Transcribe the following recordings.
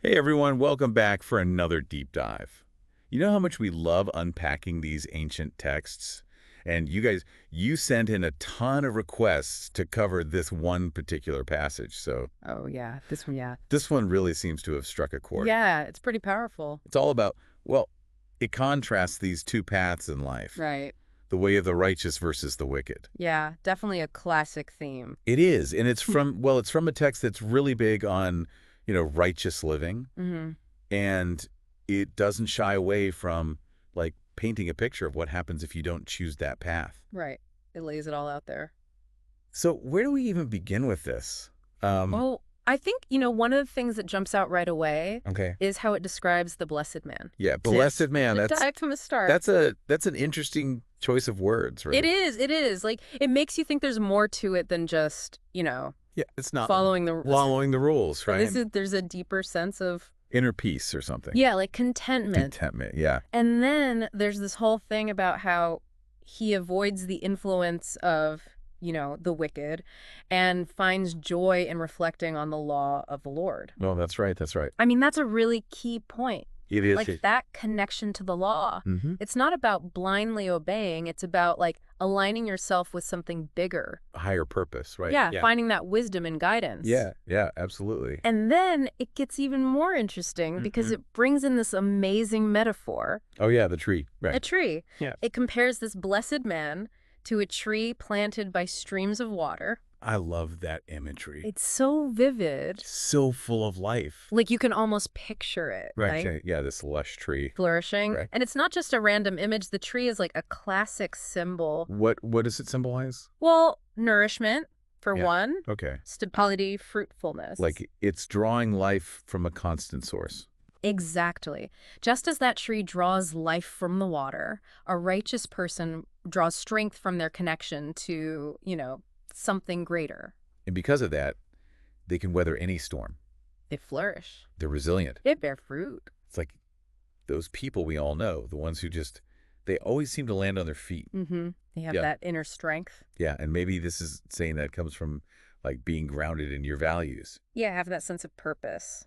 Hey everyone, welcome back for another deep dive. You know how much we love unpacking these ancient texts? And you sent in a ton of requests to cover this one particular passage, so Oh, yeah. This one, yeah. this one really seems to have struck a chord. Yeah, it's pretty powerful. It's all about, well, it contrasts these two paths in life, Right. the way of the righteous versus the wicked. Yeah, definitely a classic theme. It is, and it's from a text that's really big on, righteous living. Hmm. And it doesn't shy away from like painting a picture of what happens if you don't choose that path. Right. It lays it all out there. So where do we even begin with this? Well, I think, one of the things that jumps out right away Okay. is how it describes the blessed man. Yeah, blessed man. Dive from the start. That's an interesting choice of words, right? It is. It is. Like, it makes you think there's more to it than just, Yeah, it's not following the following the rules, right? There's a deeper sense of, Inner peace or something. yeah, like contentment. Contentment, yeah. And then there's this whole thing about how he avoids the influence of, the wicked and finds joy in reflecting on the law of the Lord. Well, that's right. That's right. I mean, that's a really key point. It is. Like that connection to the law. Mm-hmm. It's not about blindly obeying. It's about like aligning yourself with something bigger. A higher purpose, right? Yeah, finding that wisdom and guidance. Yeah, absolutely. And then it gets even more interesting because it brings in this amazing metaphor. Oh yeah, the tree, right? A tree. Yeah. It compares this blessed man to a tree planted by streams of water. I love that imagery. It's so vivid. So full of life. Like you can almost picture it, right? Yeah, this lush tree. Flourishing. Right. And it's not just a random image. The tree is like a classic symbol. What does it symbolize? Well, nourishment, for one. Okay. Stability, fruitfulness. Like it's drawing life from a constant source. Exactly. Just as that tree draws life from the water, a righteous person draws strength from their connection to, something greater. And because of that, they can weather any storm. They flourish. They're resilient. They bear fruit. It's like those people we all know, the ones who they always seem to land on their feet. Mm-hmm. They have Yeah. that inner strength. Yeah, and maybe this is saying that comes from like being grounded in your values. Yeah, have that sense of purpose.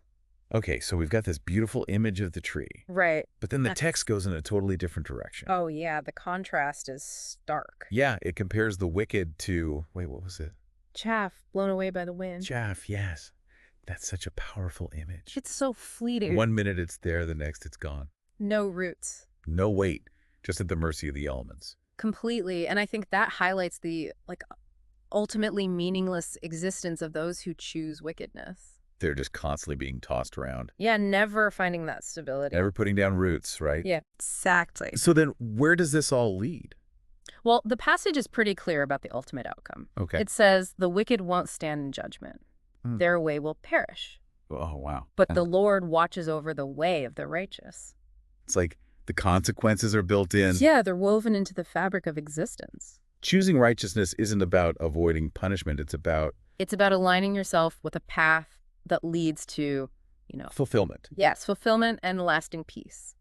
Okay, so we've got this beautiful image of the tree, Right. but then the text goes in a totally different direction. Oh, yeah. The contrast is stark. Yeah, it compares the wicked to, wait, what was it? Chaff blown away by the wind. Chaff, yes. That's such a powerful image. It's so fleeting. 1 minute it's there, the next it's gone. No roots. No weight, just at the mercy of the elements. Completely. And I think that highlights the, ultimately meaningless existence of those who choose wickedness. They're just constantly being tossed around. Yeah, never finding that stability. Never putting down roots, right? Yeah, exactly. So then where does this all lead? Well, the passage is pretty clear about the ultimate outcome. Okay. It says, the wicked won't stand in judgment. Hmm. Their way will perish. Oh, wow. But the Lord watches over the way of the righteous. It's like the consequences are built in. Yeah, they're woven into the fabric of existence. Choosing righteousness isn't about avoiding punishment. It's about It's about aligning yourself with a path that leads to, fulfillment. yes, fulfillment and lasting peace.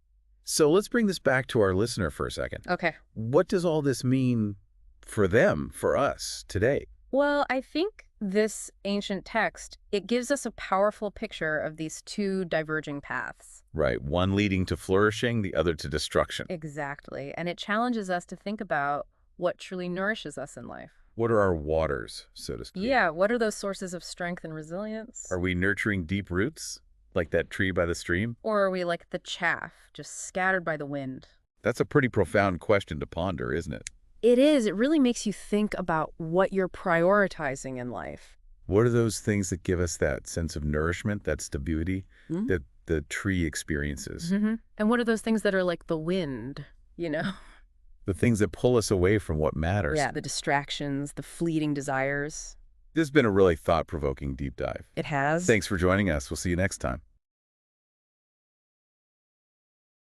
So let's bring this back to our listener for a second. Okay. What does all this mean for them, for us today? Well, I think this ancient text, it gives us a powerful picture of these two diverging paths. Right. One leading to flourishing, the other to destruction. Exactly. And it challenges us to think about what truly nourishes us in life. What are our waters, so to speak? Yeah, what are those sources of strength and resilience? Are we nurturing deep roots, like that tree by the stream? Or are we like the chaff, just scattered by the wind? That's a pretty profound question to ponder, isn't it? It is. It really makes you think about what you're prioritizing in life. What are those things that give us that sense of nourishment, that stability that the tree experiences? Mm-hmm. And what are those things that are like the wind, The things that pull us away from what matters. Yeah, the distractions, the fleeting desires. This has been a really thought-provoking deep dive. It has. Thanks for joining us. We'll see you next time.